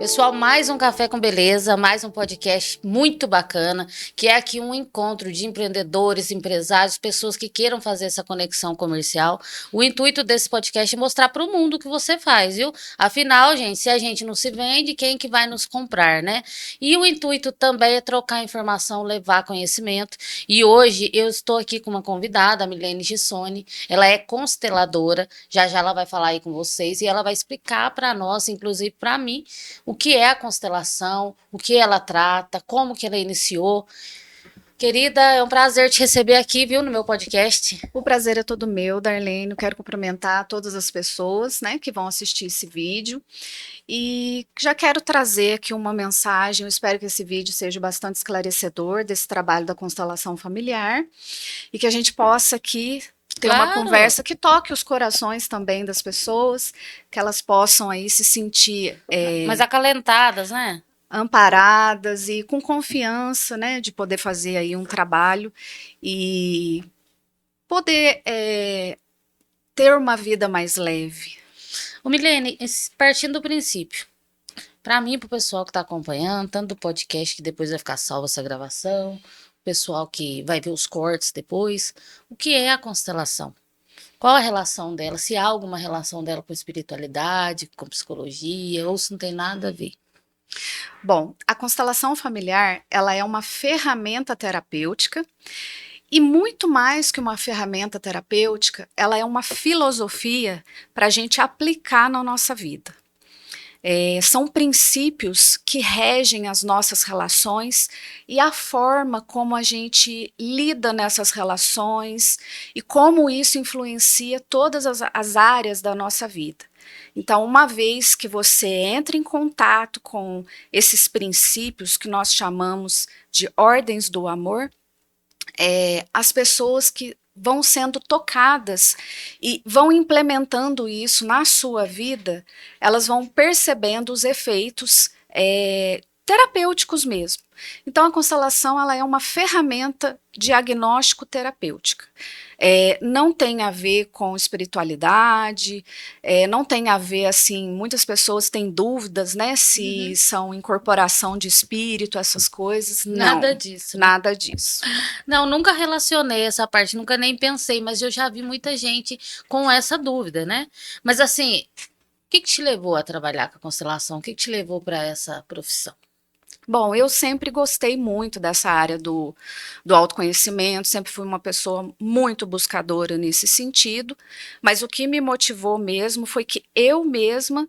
Pessoal, mais um Café com Beleza, mais um podcast muito bacana, que é aqui um encontro de empreendedores, empresários, pessoas que queiram fazer essa conexão comercial. O intuito desse podcast é mostrar para o mundo o que você faz, viu? Afinal, gente, se a gente não se vende, quem que vai nos comprar, né? E o intuito também é trocar informação, levar conhecimento. E hoje eu estou aqui com uma convidada, a Milene Gissoni. Ela é consteladora, já já ela vai falar aí com vocês e ela vai explicar para nós, inclusive para mim, o que é a constelação, o que ela trata, como que ela iniciou. Querida, é um prazer te receber aqui, viu, no meu podcast. O prazer é todo meu, Darlene. Eu quero cumprimentar todas as pessoas, né, que vão assistir esse vídeo. E já quero trazer aqui uma mensagem. Eu espero que esse vídeo seja bastante esclarecedor desse trabalho da constelação familiar e que a gente possa aqui ter uma Claro, conversa que toque os corações também das pessoas, que elas possam aí se sentir mas acalentadas, né? amparadas e com confiança, né, de poder fazer aí um trabalho e poder ter uma vida mais leve. O Milene, partindo do princípio, para mim, para o pessoal que está acompanhando, tanto do podcast que depois vai ficar salva essa gravação, o pessoal que vai ver os cortes depois, o que é a constelação? Qual a relação dela? Se há alguma relação dela com espiritualidade, com psicologia, ou se não tem nada a ver? Bom, a constelação familiar, ela é uma ferramenta terapêutica e muito mais que uma ferramenta terapêutica, ela é uma filosofia para a gente aplicar na nossa vida. São princípios que regem as nossas relações e a forma como a gente lida nessas relações e como isso influencia todas as áreas da nossa vida. Então, uma vez que você entra em contato com esses princípios que nós chamamos de ordens do amor, as pessoas que vão sendo tocadas e vão implementando isso na sua vida, elas vão percebendo os efeitos terapêuticos mesmo. Então, a constelação ela é uma ferramenta diagnóstico terapêutica. Não tem a ver com espiritualidade, não tem a ver, assim, muitas pessoas têm dúvidas, né, se são incorporação de espírito, essas coisas. Nada Não, disso, né? nada disso. Não, nunca relacionei essa parte, nunca nem pensei, mas eu já vi muita gente com essa dúvida, né? Mas assim, o que te levou a trabalhar com a constelação? O que te levou para essa profissão? Bom, eu sempre gostei muito dessa área do autoconhecimento, sempre fui uma pessoa muito buscadora nesse sentido, mas o que me motivou mesmo foi que eu mesma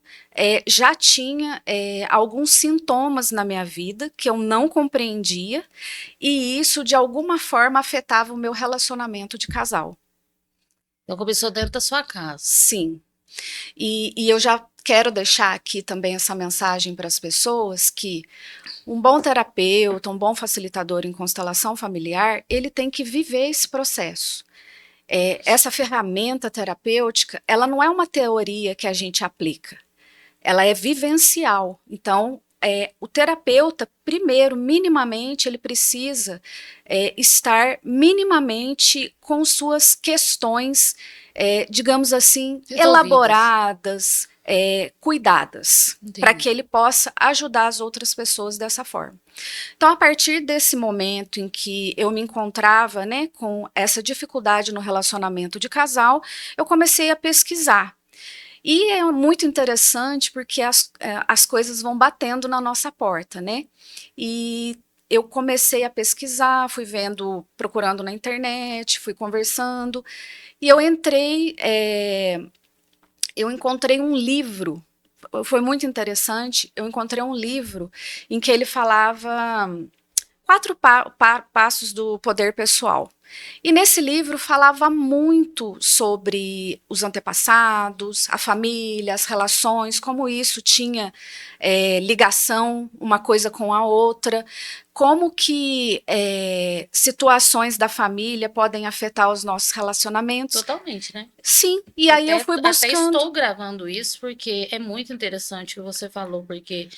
já tinha alguns sintomas na minha vida que eu não compreendia, e isso de alguma forma afetava o meu relacionamento de casal. Então começou dentro da sua casa. Sim. E eu já quero deixar aqui também essa mensagem para as pessoas que um bom terapeuta, um bom facilitador em constelação familiar, ele tem que viver esse processo. Essa ferramenta terapêutica, ela não é uma teoria que a gente aplica, ela é vivencial. Então, o terapeuta, primeiro, minimamente, ele precisa estar minimamente com suas questões, digamos assim, Resolvidas. elaboradas, cuidadas, Entendi. para que ele possa ajudar as outras pessoas dessa forma. Então, a partir desse momento em que eu me encontrava, né, com essa dificuldade no relacionamento de casal, eu comecei a pesquisar. E é muito interessante porque as coisas vão batendo na nossa porta, né? E eu comecei a pesquisar, fui vendo, procurando na internet, fui conversando, e eu encontrei um livro, foi muito interessante, eu encontrei um livro em que ele falava 4 passos do poder pessoal. E nesse livro falava muito sobre os antepassados, a família, as relações, como isso tinha ligação uma coisa com a outra, como que situações da família podem afetar os nossos relacionamentos. Totalmente, né? Sim, e aí eu fui Até buscando. estou gravando isso porque é muito interessante o que você falou, porque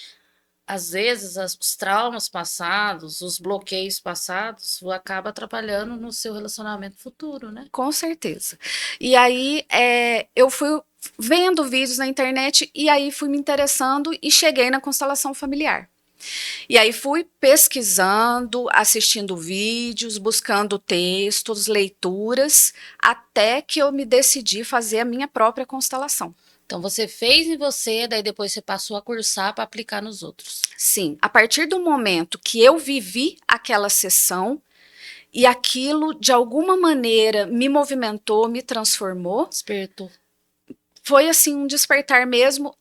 às vezes os traumas passados, os bloqueios passados, acaba atrapalhando no seu relacionamento futuro, né? Com certeza. E aí eu fui vendo vídeos na internet e aí fui me interessando e cheguei na constelação familiar. E aí fui pesquisando, assistindo vídeos, buscando textos, leituras, até que eu me decidi fazer a minha própria constelação. Então você fez em você, daí depois você passou a cursar para aplicar nos outros. Sim, a partir do momento que eu vivi aquela sessão e aquilo de alguma maneira me movimentou, me transformou, Despertou. foi assim um despertar mesmo.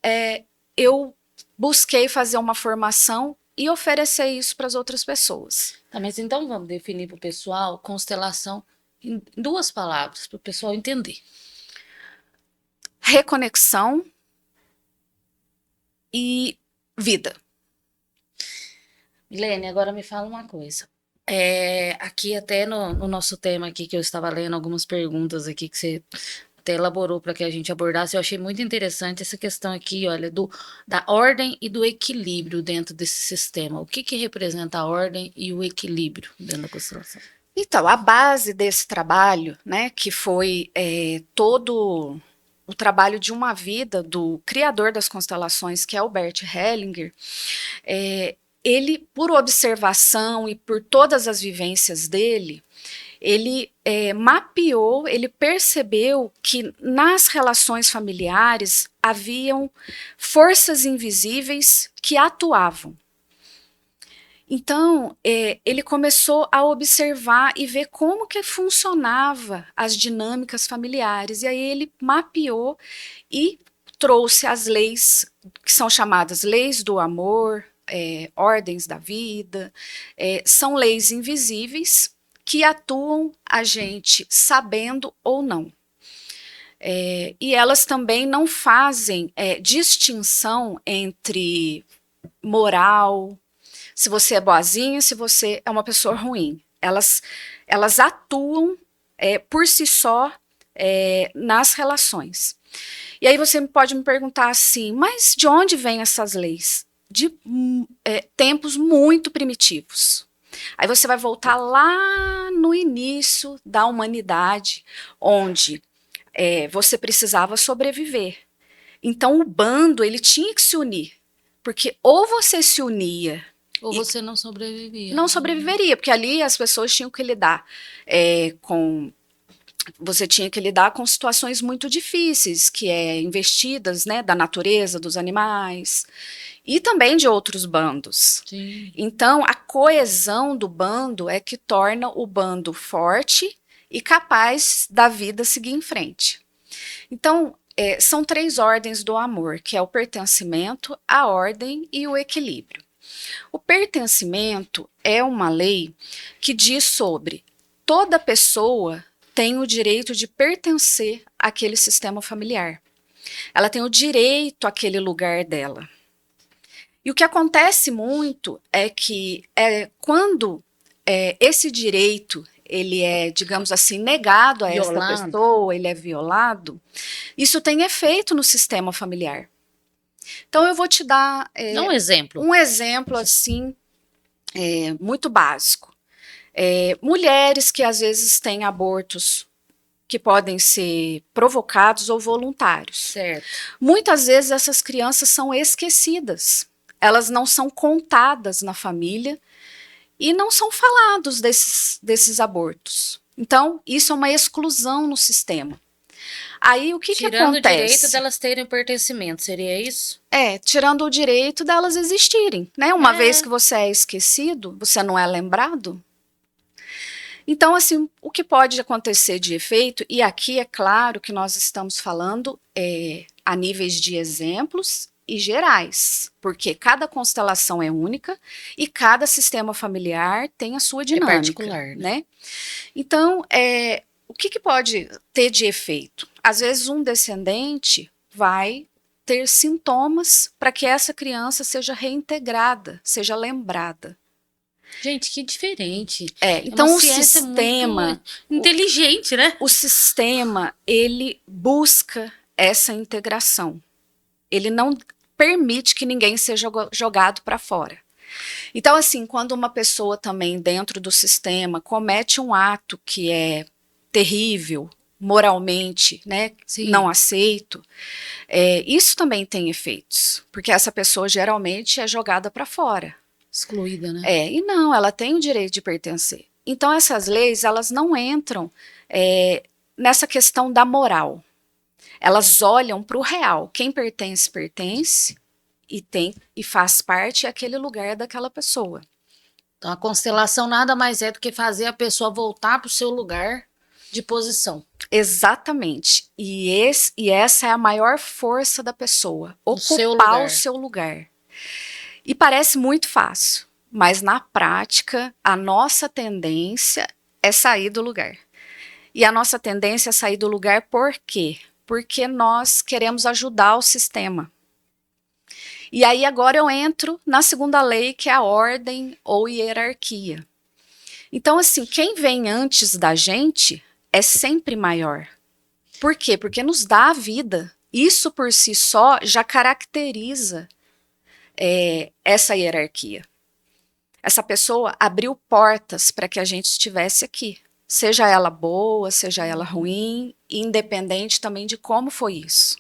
Eu busquei fazer uma formação e oferecer isso para as outras pessoas. Tá, mas então vamos definir para o pessoal constelação em 2 palavras, para o pessoal entender. Reconexão e vida. Milene, agora me fala uma coisa. Aqui até no nosso tema aqui, que eu estava lendo algumas perguntas aqui que você até elaborou para que a gente abordasse, eu achei muito interessante essa questão aqui, olha, da ordem e do equilíbrio dentro desse sistema. O que representa a ordem e o equilíbrio dentro da constelação? Então, a base desse trabalho, né, que foi todo o trabalho de uma vida do criador das constelações, que é o Bert Hellinger, ele, por observação e por todas as vivências dele, ele mapeou, ele percebeu que nas relações familiares haviam forças invisíveis que atuavam. Então, ele começou a observar e ver como que funcionava as dinâmicas familiares. E aí ele mapeou e trouxe as leis, que são chamadas leis do amor, ordens da vida, são leis invisíveis que atuam a gente sabendo ou não. E elas também não fazem distinção entre moral, se você é boazinha, se você é uma pessoa ruim. Elas atuam por si só nas relações. E aí você pode me perguntar assim, mas de onde vêm essas leis? De tempos muito primitivos. Aí você vai voltar lá no início da humanidade, onde você precisava sobreviver. Então o bando ele tinha que se unir, porque ou você se unia ou você não sobrevivia. Não sobreviveria, porque ali as pessoas tinham que lidar com... Você tinha que lidar com situações muito difíceis, que investidas, né, da natureza, dos animais, e também de outros bandos. Sim. Então, a coesão do bando é que torna o bando forte e capaz da vida seguir em frente. Então, são 3 ordens do amor, que é o pertencimento, a ordem e o equilíbrio. O pertencimento é uma lei que diz sobre toda pessoa tem o direito de pertencer àquele sistema familiar. Ela tem o direito àquele lugar dela. E o que acontece muito é que quando esse direito ele é, digamos assim, negado a essa pessoa, ele é violado, isso tem efeito no sistema familiar. Então eu vou te dar Dá um exemplo. Um exemplo assim muito básico. Mulheres que às vezes têm abortos que podem ser provocados ou voluntários. Certo. Muitas vezes essas crianças são esquecidas. Elas não são contadas na família e não são falados desses abortos. Então, isso é uma exclusão no sistema. Aí o que acontece? Tirando o direito delas terem pertencimento, seria isso? Tirando o direito delas existirem, né? Uma vez que você é esquecido, você não é lembrado. Então, assim, o que pode acontecer de efeito, e aqui é claro que nós estamos falando a níveis de exemplos e gerais, porque cada constelação é única e cada sistema familiar tem a sua dinâmica. É particular, né? Então, o que pode ter de efeito? Às vezes um descendente vai ter sintomas para que essa criança seja reintegrada, seja lembrada. Gente, que diferente. Então o sistema inteligente, né? O sistema ele busca essa integração. Ele não permite que ninguém seja jogado para fora. Então, assim, quando uma pessoa também dentro do sistema comete um ato que é terrível, moralmente, né, Sim. não aceito, isso também tem efeitos, porque essa pessoa geralmente é jogada para fora. Excluída, né? E não, ela tem o direito de pertencer. Então essas leis, elas não entram nessa questão da moral. Elas olham para o real. Quem pertence, pertence e faz parte daquele lugar daquela pessoa. Então, a constelação nada mais é do que fazer a pessoa voltar para o seu lugar de posição. Exatamente. E essa é a maior força da pessoa, ocupar o seu lugar. E parece muito fácil, mas na prática, a nossa tendência é sair do lugar. E a nossa tendência é sair do lugar por quê? Porque nós queremos ajudar o sistema. E aí agora eu entro na segunda lei, que é a ordem ou hierarquia. Então, assim, quem vem antes da gente é sempre maior. Por quê? Porque nos dá a vida. Isso por si só já caracteriza essa hierarquia. Essa pessoa abriu portas para que a gente estivesse aqui. Seja ela boa, seja ela ruim, independente também de como foi isso.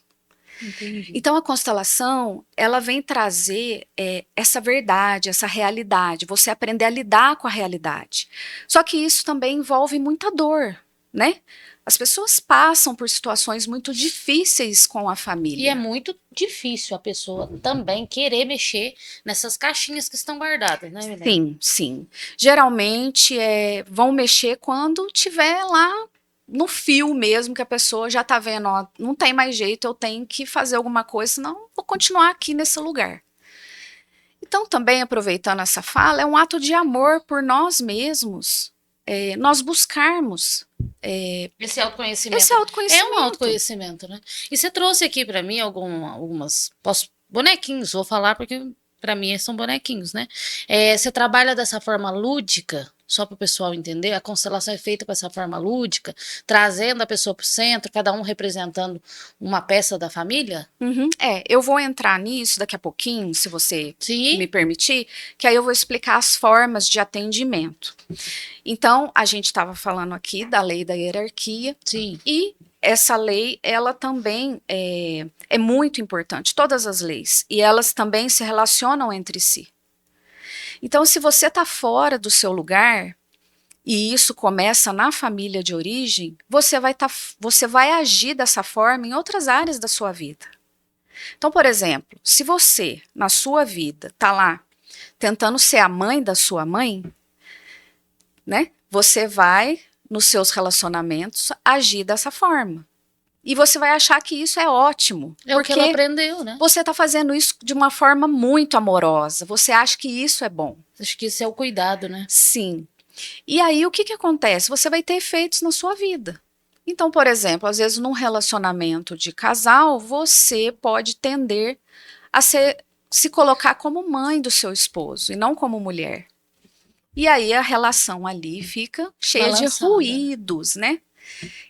Entendi. Então a constelação, ela vem trazer essa verdade, essa realidade, você aprender a lidar com a realidade. Só que isso também envolve muita dor, né? As pessoas passam por situações muito difíceis com a família. E é muito difícil a pessoa também querer mexer nessas caixinhas que estão guardadas, né, Milene? Sim, sim. Geralmente vão mexer quando tiver lá no fio mesmo, que a pessoa já tá vendo, ó, não tem mais jeito, eu tenho que fazer alguma coisa, senão vou continuar aqui nesse lugar. Então, também aproveitando essa fala, é um ato de amor por nós mesmos, nós buscarmos esse autoconhecimento. esse autoconhecimento. É um autoconhecimento, né? E você trouxe aqui para mim algumas bonequinhos, vou falar porque para mim são bonequinhos, né? Você trabalha dessa forma lúdica, só para o pessoal entender, a constelação é feita com essa forma lúdica, trazendo a pessoa para o centro, cada um representando uma peça da família? Uhum, eu vou entrar nisso daqui a pouquinho, se você Sim. me permitir, que aí eu vou explicar as formas de atendimento. Então, a gente estava falando aqui da lei da hierarquia. Sim. E essa lei, ela também é muito importante, todas as leis, e elas também se relacionam entre si. Então, se você está fora do seu lugar, e isso começa na família de origem, você vai agir dessa forma em outras áreas da sua vida. Então, por exemplo, se você, na sua vida, está lá tentando ser a mãe da sua mãe, né? Você vai, nos seus relacionamentos, agir dessa forma. E você vai achar que isso é ótimo. É o que ela aprendeu, né? Você está fazendo isso de uma forma muito amorosa. Você acha que isso é bom. Acho que isso é o cuidado, né? Sim. E aí, o que acontece? Você vai ter efeitos na sua vida. Então, por exemplo, às vezes num relacionamento de casal, você pode tender a se colocar como mãe do seu esposo e não como mulher. E aí a relação ali fica cheia de ruídos, né?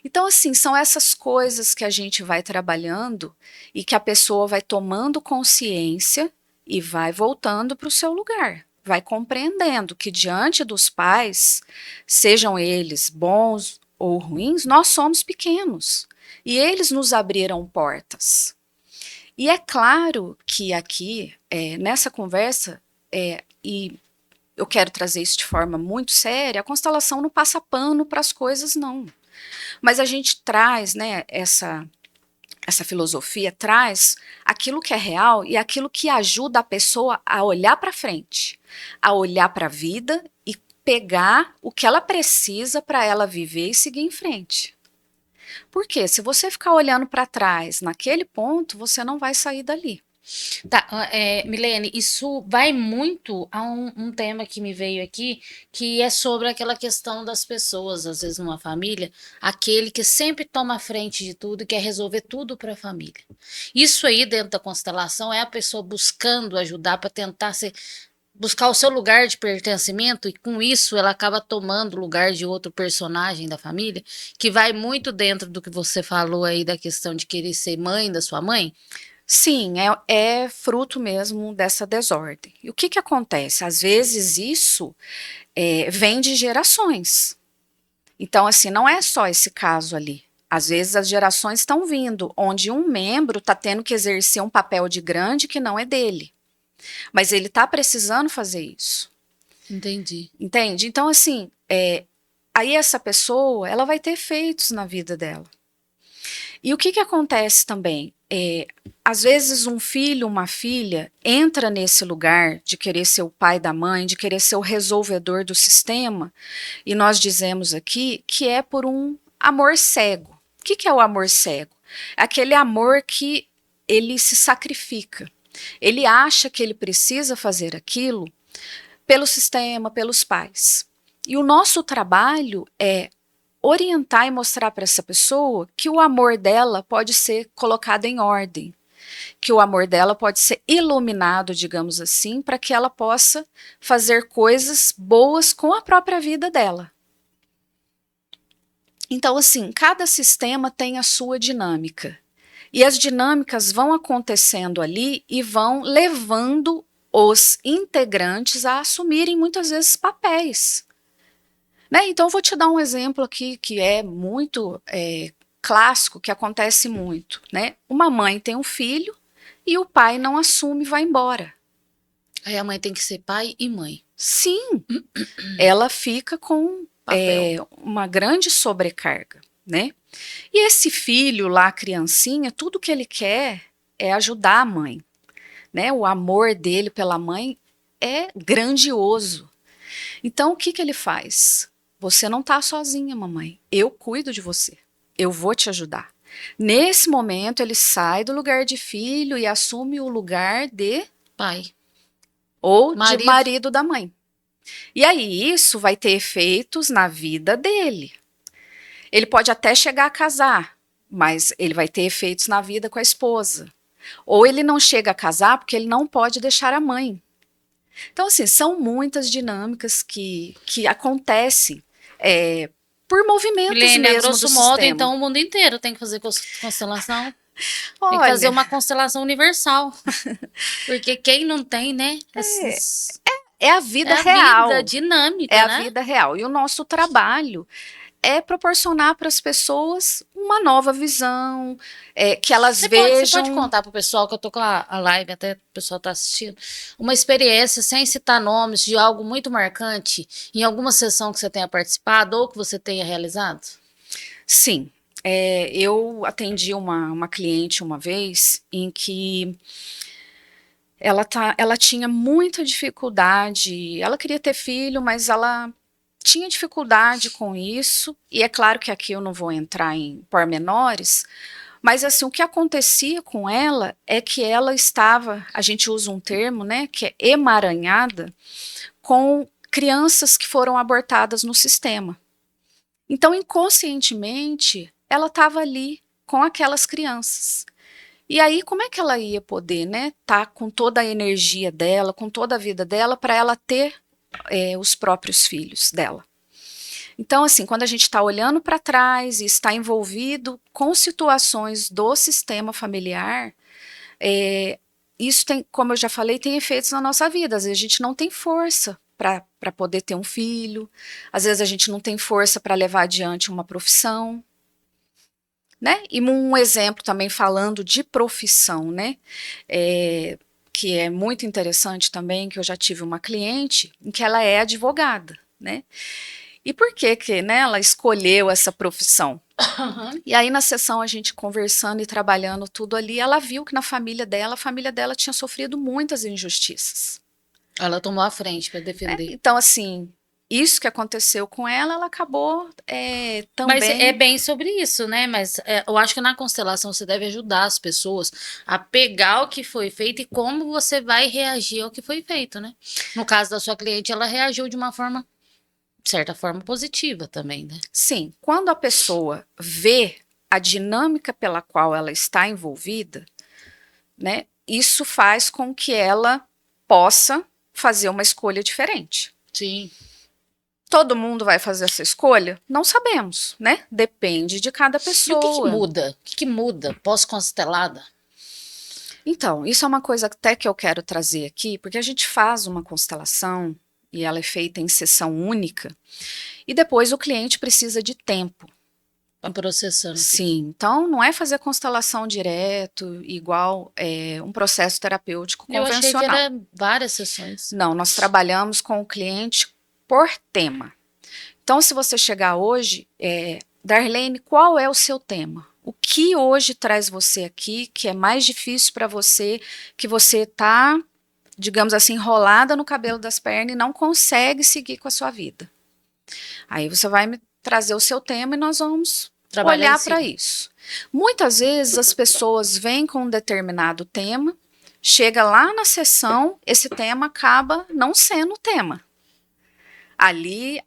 Então, assim, são essas coisas que a gente vai trabalhando e que a pessoa vai tomando consciência e vai voltando para o seu lugar. Vai compreendendo que diante dos pais, sejam eles bons ou ruins, nós somos pequenos. E eles nos abriram portas. E é claro que aqui, nessa conversa, e eu quero trazer isso de forma muito séria, a constelação não passa pano para as coisas, não. Mas a gente traz, né, essa filosofia, traz aquilo que é real e aquilo que ajuda a pessoa a olhar para frente, a olhar para a vida e pegar o que ela precisa para ela viver e seguir em frente. Porque se você ficar olhando para trás naquele ponto, você não vai sair dali. Tá, Milene, isso vai muito a um tema que me veio aqui, que é sobre aquela questão das pessoas, às vezes numa família, aquele que sempre toma a frente de tudo e quer resolver tudo para a família. Isso aí dentro da constelação é a pessoa buscando ajudar para tentar buscar o seu lugar de pertencimento e com isso ela acaba tomando o lugar de outro personagem da família, que vai muito dentro do que você falou aí da questão de querer ser mãe da sua mãe. Sim, é fruto mesmo dessa desordem. E o que acontece? Às vezes isso vem de gerações. Então, assim, não é só esse caso ali. Às vezes as gerações estão vindo, onde um membro está tendo que exercer um papel de grande que não é dele. Mas ele está precisando fazer isso. Entendi. Entende? Então, assim, aí essa pessoa, ela vai ter efeitos na vida dela. E o que acontece também? Às vezes um filho, uma filha, entra nesse lugar de querer ser o pai da mãe, de querer ser o resolvedor do sistema, e nós dizemos aqui que é por um amor cego. O que é o amor cego? Aquele amor que ele se sacrifica. Ele acha que ele precisa fazer aquilo pelo sistema, pelos pais. E o nosso trabalho é orientar e mostrar para essa pessoa que o amor dela pode ser colocado em ordem, que o amor dela pode ser iluminado, digamos assim, para que ela possa fazer coisas boas com a própria vida dela. Então, assim, cada sistema tem a sua dinâmica. E as dinâmicas vão acontecendo ali e vão levando os integrantes a assumirem muitas vezes papéis. Né? Então, eu vou te dar um exemplo aqui que é muito clássico, que acontece muito. Né? Uma mãe tem um filho e o pai não assume e vai embora. Aí a mãe tem que ser pai e mãe. Sim, ela fica com uma grande sobrecarga. Né? E esse filho lá, criancinha, tudo que ele quer é ajudar a mãe. Né? O amor dele pela mãe é grandioso. Então, o que ele faz? Você não está sozinha, mamãe. Eu cuido de você. Eu vou te ajudar. Nesse momento, ele sai do lugar de filho e assume o lugar de pai ou de marido da mãe. E aí, isso vai ter efeitos na vida dele. Ele pode até chegar a casar, mas ele vai ter efeitos na vida com a esposa. Ou ele não chega a casar porque ele não pode deixar a mãe. Então, assim, são muitas dinâmicas que acontecem por movimentos Milênia, mesmo grosso do modo, sistema. então o mundo inteiro tem que fazer constelação. Olha, tem que fazer uma constelação universal. Porque quem não tem, né? É a vida a real. Vida dinâmica, é né? a vida real. E o nosso trabalho é proporcionar para as pessoas uma nova visão, que elas vejam... Você pode contar para o pessoal, que eu tô com a live, até o pessoal tá assistindo, uma experiência, sem citar nomes, de algo muito marcante, em alguma sessão que você tenha participado ou que você tenha realizado? Sim. Eu atendi uma cliente uma vez em que ela tinha muita dificuldade, ela queria ter filho, mas ela tinha dificuldade com isso, e é claro que aqui eu não vou entrar em pormenores, mas assim, o que acontecia com ela é que ela estava, a gente usa um termo, né, que é emaranhada, com crianças que foram abortadas no sistema. Então, inconscientemente, ela estava ali com aquelas crianças. E aí, como é que ela ia poder, né, tá com toda a energia dela, com toda a vida dela, para ela ter os próprios filhos dela? Então, assim, quando a gente está olhando para trás e está envolvido com situações do sistema familiar, isso tem, como eu já falei, tem efeitos na nossa vida. Às vezes a gente não tem força para poder ter um filho, às vezes a gente não tem força para levar adiante uma profissão. Né? E um exemplo também falando de profissão, né? Que é muito interessante também, que eu já tive uma cliente em que ela é advogada, né? E por que né, ela escolheu essa profissão? Uhum. E aí na sessão a gente conversando e trabalhando tudo ali, ela viu que na família dela, a família dela tinha sofrido muitas injustiças. Ela tomou a frente para defender. Então assim, isso que aconteceu com ela, ela acabou também... Mas é bem sobre isso, né? Mas eu acho que na constelação você deve ajudar as pessoas a pegar o que foi feito e como você vai reagir ao que foi feito, né? No caso da sua cliente, ela reagiu de uma forma, de certa forma, positiva também, né? Sim, quando a pessoa vê a dinâmica pela qual ela está envolvida, né, isso faz com que ela possa fazer uma escolha diferente. Sim. Todo mundo vai fazer essa escolha? Não sabemos, né? Depende de cada pessoa. E o que muda? O que muda pós-constelada? Então, isso é uma coisa até que eu quero trazer aqui, porque a gente faz uma constelação e ela é feita em sessão única, e depois o cliente precisa de tempo Processando. Sim, então não é fazer constelação direto, igual um processo terapêutico Eu achei que convencional. era várias sessões. Não, nós trabalhamos com o cliente por tema. Então, se você chegar hoje, Darlene, qual é o seu tema? O que hoje traz você aqui, que é mais difícil para você, que você está, digamos assim, enrolada no cabelo das pernas e não consegue seguir com a sua vida? Aí você vai me trazer o seu tema e nós vamos olhar para isso. Muitas vezes as pessoas vêm com um determinado tema, chega lá na sessão, esse tema acaba não sendo o tema. Ali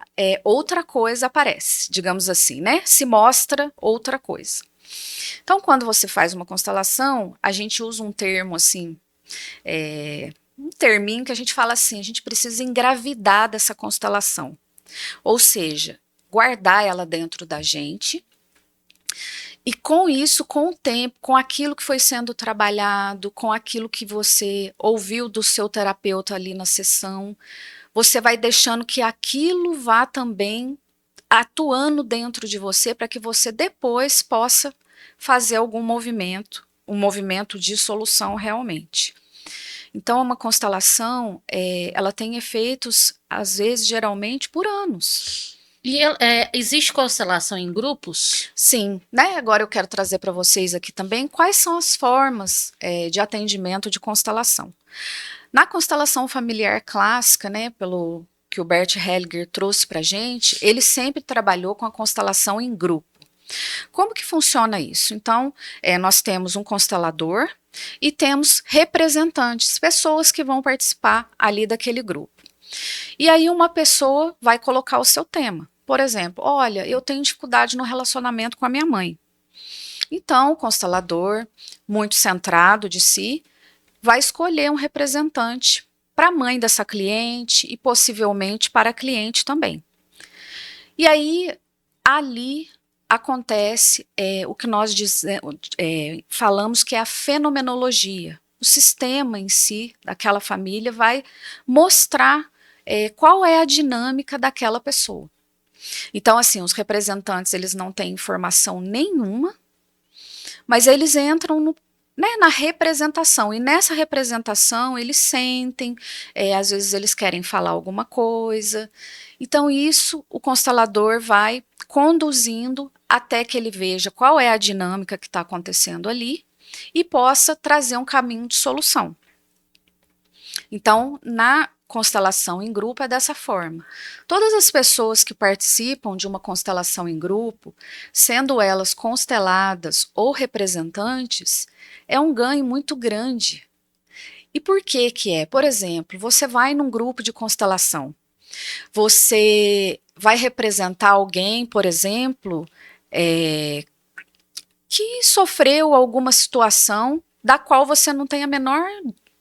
outra coisa aparece, digamos assim, né? Se mostra outra coisa. Então, quando você faz uma constelação, a gente usa um termo assim, um terminho que a gente fala assim, a gente precisa engravidar dessa constelação. Ou seja, guardar ela dentro da gente. E com isso, com o tempo, com aquilo que foi sendo trabalhado, com aquilo que você ouviu do seu terapeuta ali na sessão, você vai deixando que aquilo vá também atuando dentro de você para que você depois possa fazer algum movimento, um movimento de solução realmente. Então, uma constelação, ela tem efeitos, às vezes, geralmente, por anos. E existe constelação em grupos? Sim, né? Agora eu quero trazer para vocês aqui também quais são as formas de atendimento de constelação. Na constelação familiar clássica, né, pelo que o Bert Hellinger trouxe para a gente, ele sempre trabalhou com a constelação em grupo. Como que funciona isso? Então, nós temos um constelador e temos representantes, pessoas que vão participar ali daquele grupo. E aí uma pessoa vai colocar o seu tema. Por exemplo, olha, eu tenho dificuldade no relacionamento com a minha mãe. Então, o constelador, muito centrado de si, vai escolher um representante para a mãe dessa cliente e possivelmente para a cliente também. E aí, ali acontece o que nós falamos que é a fenomenologia. O sistema em si, daquela família, vai mostrar qual é a dinâmica daquela pessoa. Então, assim, os representantes, eles não têm informação nenhuma, mas eles entram na representação, e nessa representação eles sentem, às vezes eles querem falar alguma coisa, então isso o constelador vai conduzindo até que ele veja qual é a dinâmica que está acontecendo ali e possa trazer um caminho de solução. Então, na constelação em grupo é dessa forma. Todas as pessoas que participam de uma constelação em grupo, sendo elas consteladas ou representantes, é um ganho muito grande. E por que que é? Por exemplo, você vai num grupo de constelação, você vai representar alguém, por exemplo, que sofreu alguma situação da qual você não tem a menor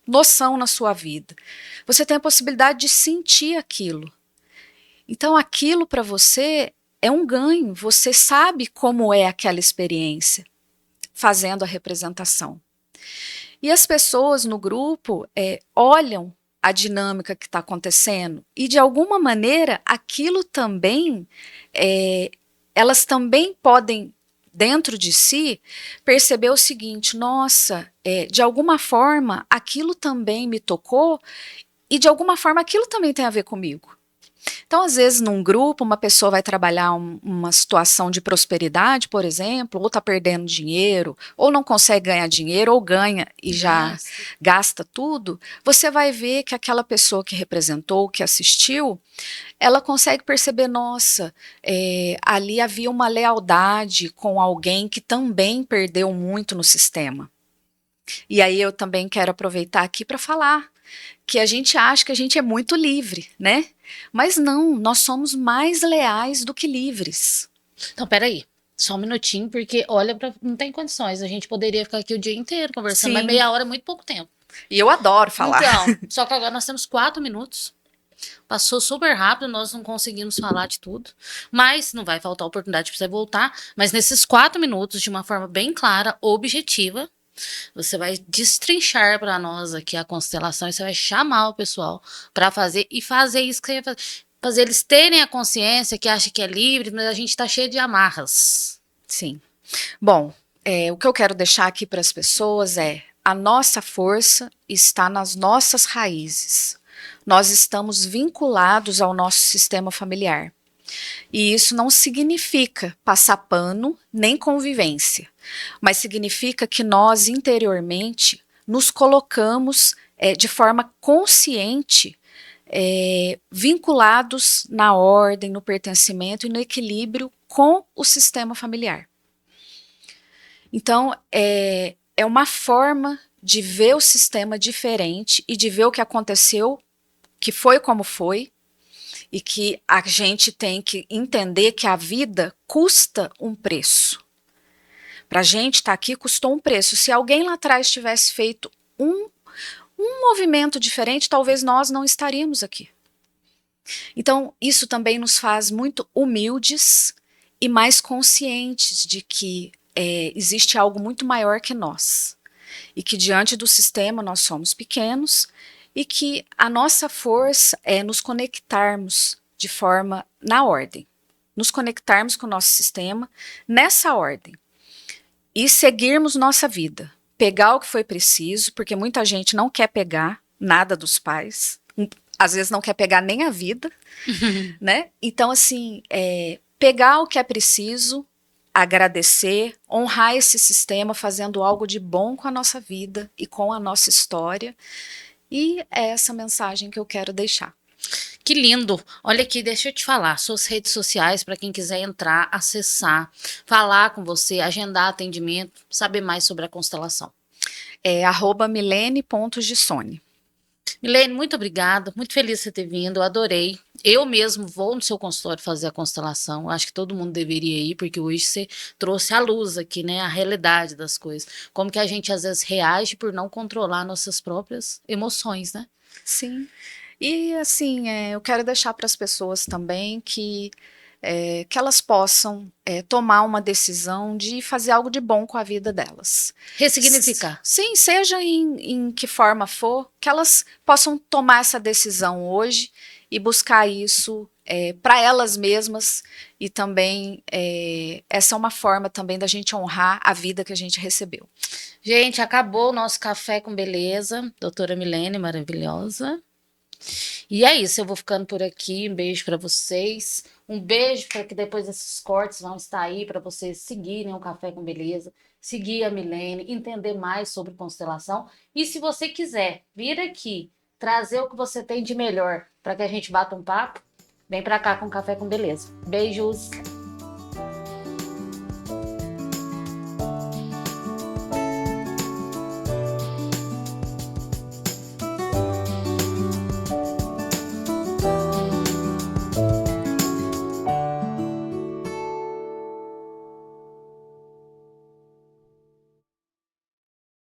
noção na sua vida. Você tem a possibilidade de sentir aquilo. Então, aquilo para você é um ganho. Você sabe como é aquela experiência fazendo a representação. E as pessoas no grupo olham a dinâmica que está acontecendo e, de alguma maneira, aquilo também, elas também podem, dentro de si, perceber o seguinte: nossa, de alguma forma aquilo também me tocou e de alguma forma aquilo também tem a ver comigo. Então, às vezes, num grupo, uma pessoa vai trabalhar uma situação de prosperidade, por exemplo, ou está perdendo dinheiro, ou não consegue ganhar dinheiro, ou ganha e já gasta tudo. Você vai ver que aquela pessoa que representou, que assistiu, ela consegue perceber, nossa, ali havia uma lealdade com alguém que também perdeu muito no sistema. E aí eu também quero aproveitar aqui para falar que a gente acha que a gente é muito livre, né? Mas não, nós somos mais leais do que livres. Então, peraí, só um minutinho, porque olha, não tem condições. A gente poderia ficar aqui o dia inteiro conversando, Sim. mas meia hora é muito pouco tempo. E eu adoro falar. Então, só que agora nós temos 4 minutos. Passou super rápido, nós não conseguimos falar de tudo. Mas não vai faltar oportunidade para você voltar. Mas nesses 4 minutos, de uma forma bem clara, objetiva, você vai destrinchar para nós aqui a constelação e você vai chamar o pessoal para fazer e fazer isso que você fazer eles terem a consciência que acha que é livre, mas a gente está cheio de amarras. Sim. Bom, o que eu quero deixar aqui para as pessoas é: a nossa força está nas nossas raízes. Nós estamos vinculados ao nosso sistema familiar. E isso não significa passar pano nem convivência, mas significa que nós interiormente nos colocamos de forma consciente, vinculados na ordem, no pertencimento e no equilíbrio com o sistema familiar. Então, é uma forma de ver o sistema diferente e de ver o que aconteceu, que foi como foi, e que a gente tem que entender que a vida custa um preço. Para a gente estar aqui custou um preço. Se alguém lá atrás tivesse feito um movimento diferente, talvez nós não estaríamos aqui. Então, isso também nos faz muito humildes e mais conscientes de que existe algo muito maior que nós. E que diante do sistema nós somos pequenos e que a nossa força é nos conectarmos de forma na ordem. Nos conectarmos com o nosso sistema nessa ordem. E seguirmos nossa vida. Pegar o que foi preciso, porque muita gente não quer pegar nada dos pais. Às vezes não quer pegar nem a vida, né? Então, assim, pegar o que é preciso, agradecer, honrar esse sistema, fazendo algo de bom com a nossa vida e com a nossa história. E é essa mensagem que eu quero deixar. Que lindo! Olha aqui, deixa eu te falar, suas redes sociais para quem quiser entrar, acessar, falar com você, agendar atendimento, saber mais sobre a constelação. É @milene.gissone. Milene, muito obrigada, muito feliz de você ter vindo, eu adorei. Eu mesmo vou no seu consultório fazer a constelação, acho que todo mundo deveria ir, porque hoje você trouxe à luz aqui, né, a realidade das coisas. Como que a gente às vezes reage por não controlar nossas próprias emoções, né? Sim. E assim, eu quero deixar para as pessoas também que elas possam tomar uma decisão de fazer algo de bom com a vida delas. Ressignificar. Sim, seja em que forma for, que elas possam tomar essa decisão hoje e buscar isso para elas mesmas, e também essa é uma forma também da gente honrar a vida que a gente recebeu. Gente, acabou o nosso café com beleza, doutora Milene, maravilhosa. E é isso, eu vou ficando por aqui. Um beijo para vocês. Um beijo para que depois esses cortes vão estar aí para vocês seguirem o Café com Beleza, seguir a Milene, entender mais sobre constelação. E se você quiser vir aqui, trazer o que você tem de melhor para que a gente bata um papo, vem para cá com Café com Beleza. Beijos!